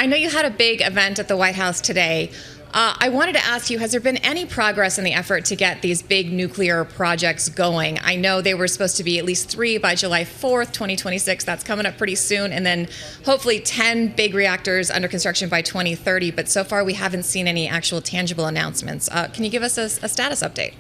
I know you had a big event at the White House today. I wanted to ask you, has there been any progress in the effort to get these big nuclear projects going? I know they were supposed to be at least 3 by July 4th, 2026. That's coming up pretty soon. And then hopefully 10 big reactors under construction by 2030. But so far, we haven't seen any actual tangible announcements. Can you give us a status update?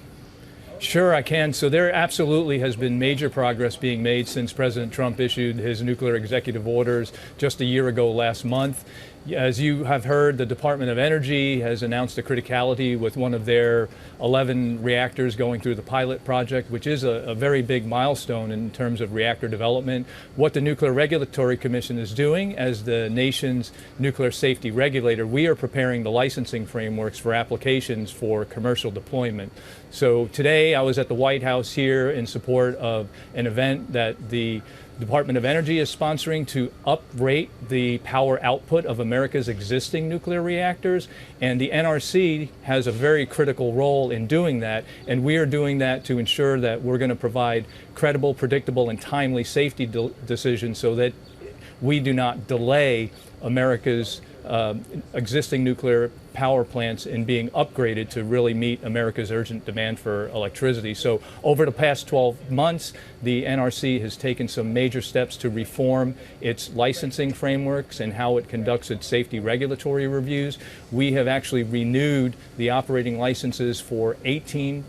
Sure, I can. So there absolutely has been major progress being made since President Trump issued his nuclear executive orders just a year ago last month. As you have heard, the Department of Energy has announced a criticality with one of their 11 reactors going through the pilot project, which is a very big milestone in terms of reactor development. What the Nuclear Regulatory Commission is doing as the nation's nuclear safety regulator, we are preparing the licensing frameworks for applications for commercial deployment. So today I was at the White House here in support of an event that the Department of Energy is sponsoring to uprate the power output of America's existing nuclear reactors, and the NRC has a very critical role in doing that, and we are doing that to ensure that we're going to provide credible, predictable, and timely safety decisions so that we do not delay America's existing nuclear power plants in being upgraded to really meet America's urgent demand for electricity. So over the past 12 months, the NRC has taken some major steps to reform its licensing frameworks and how it conducts its safety regulatory reviews. We have actually renewed the operating licenses for 18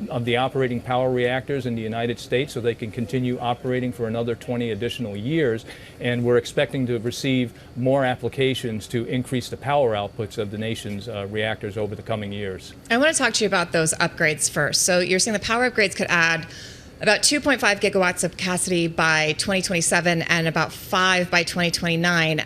of the operating power reactors in the United States so they can continue operating for another 20 additional years. And we're expecting to receive more applications to increase the power outputs of the nation's reactors over the coming years. I want to talk to you about those upgrades first. So you're saying the power upgrades could add about 2.5 gigawatts of capacity by 2027 and about 5 by 2029.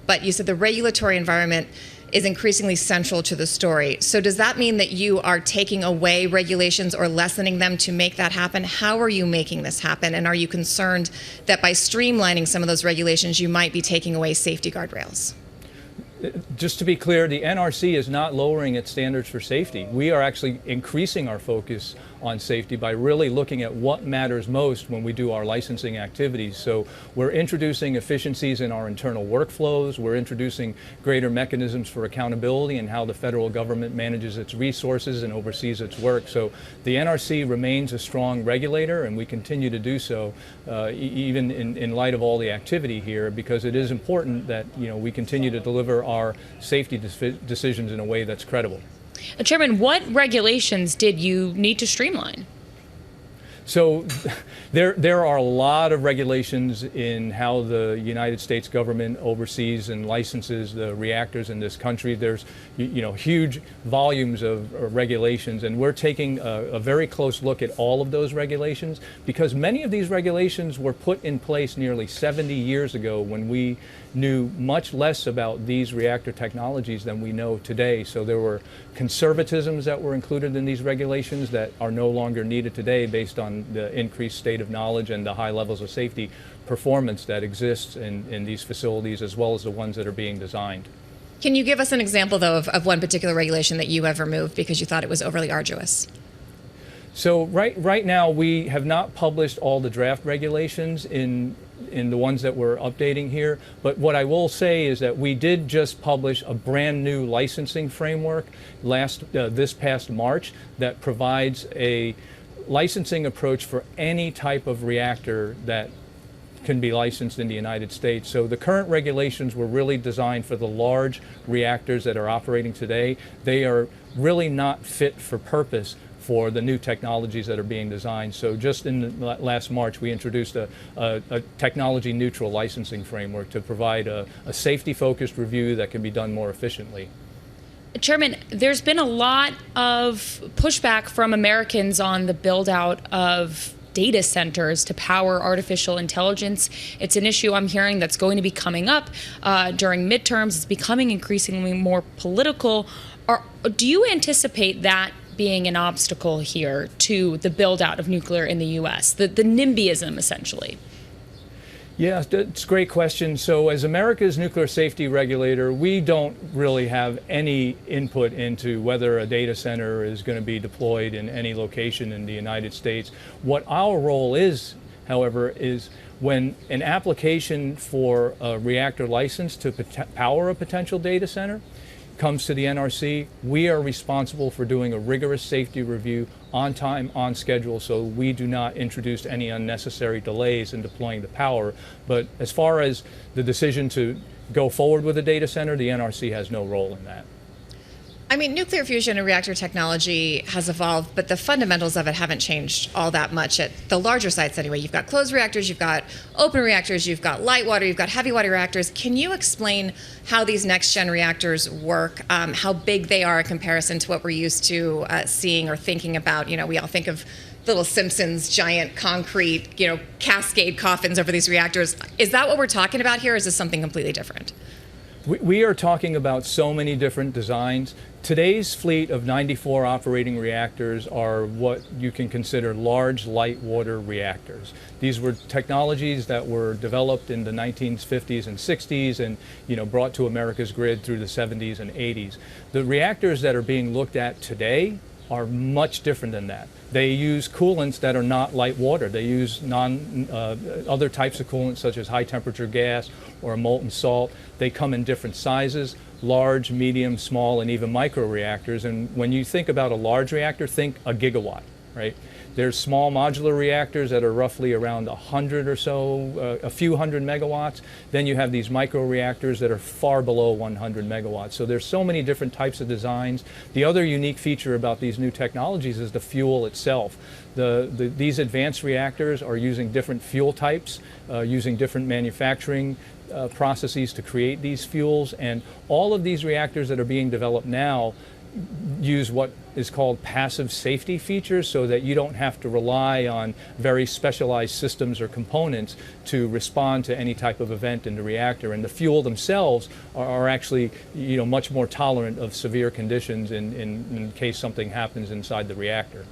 But you said the regulatory environment is increasingly central to the story. So does that mean that you are taking away regulations or lessening them to make that happen? How are you making this happen? And are you concerned that by streamlining some of those regulations, you might be taking away safety guardrails? Just to be clear, the NRC is not lowering its standards for safety. We are actually increasing our focus on safety by really looking at what matters most when we do our licensing activities. So we're introducing efficiencies in our internal workflows. We're introducing greater mechanisms for accountability and how the federal government manages its resources and oversees its work. So the NRC remains a strong regulator, and we continue to do so even in light of all the activity here, because it is important that we continue to deliver our safety decisions in a way that's credible. Chairman, what regulations did you need to streamline? So there are a lot of regulations in how the United States government oversees and licenses the reactors in this country. There's huge volumes of regulations, and we're taking a very close look at all of those regulations, because many of these regulations were put in place nearly 70 years ago when we knew much less about these reactor technologies than we know today. So there were conservatisms that were included in these regulations that are no longer needed today based on the increased state of knowledge and the high levels of safety performance that exists in these facilities, as well as the ones that are being designed. Can you give us an example, though, of one particular regulation that you have removed because you thought it was overly arduous? So right now we have not published all the draft regulations in the ones that we're updating here, but what I will say is that we did just publish a brand new licensing framework this past March that provides a licensing approach for any type of reactor that can be licensed in the United States. So the current regulations were really designed for the large reactors that are operating today. They are really not fit for purpose for the new technologies that are being designed. So just in last March, we introduced a technology-neutral licensing framework to provide a safety-focused review that can be done more efficiently. Chairman, there's been a lot of pushback from Americans on the build-out of data centers to power artificial intelligence. It's an issue I'm hearing that's going to be coming up during midterms. It's becoming increasingly more political. Do you anticipate that being an obstacle here to the build-out of nuclear in the U.S., the NIMBYism, essentially? Yeah, it's a great question. So as America's nuclear safety regulator, we don't really have any input into whether a data center is going to be deployed in any location in the United States. What our role is, however, is When an application for a reactor license to power a potential data center comes to the NRC, we are responsible for doing a rigorous safety review on time, on schedule, so we do not introduce any unnecessary delays in deploying the power. But as far as the decision to go forward with a data center, the NRC has no role in that. I mean, nuclear fusion and reactor technology has evolved, but the fundamentals of it haven't changed all that much at the larger sites anyway. You've got closed reactors, you've got open reactors, you've got light water, you've got heavy water reactors. Can you explain how these next-gen reactors work, how big they are in comparison to what we're used to seeing or thinking about? You know, we all think of Little Simpsons, giant concrete, cascade coffins over these reactors. Is that what we're talking about here, or is this something completely different? We are talking about so many different designs. Today's fleet of 94 operating reactors are what you can consider large light water reactors. These were technologies that were developed in the 1950s and 60s and brought to America's grid through the 70s and 80s. The reactors that are being looked at today are much different than that. They use coolants that are not light water. They use other types of coolants such as high temperature gas or a molten salt. They come in different sizes, large, medium, small, and even micro reactors. And when you think about a large reactor, think a gigawatt, right? There's small modular reactors that are roughly around 100 or so, a few hundred megawatts. Then you have these micro reactors that are far below 100 megawatts. So there's so many different types of designs. The other unique feature about these new technologies is the fuel itself. These advanced reactors are using different fuel types, using different manufacturing processes to create these fuels. And all of these reactors that are being developed now use what is called passive safety features, so that you don't have to rely on very specialized systems or components to respond to any type of event in the reactor. And the fuel themselves are actually much more tolerant of severe conditions in case something happens inside the reactor.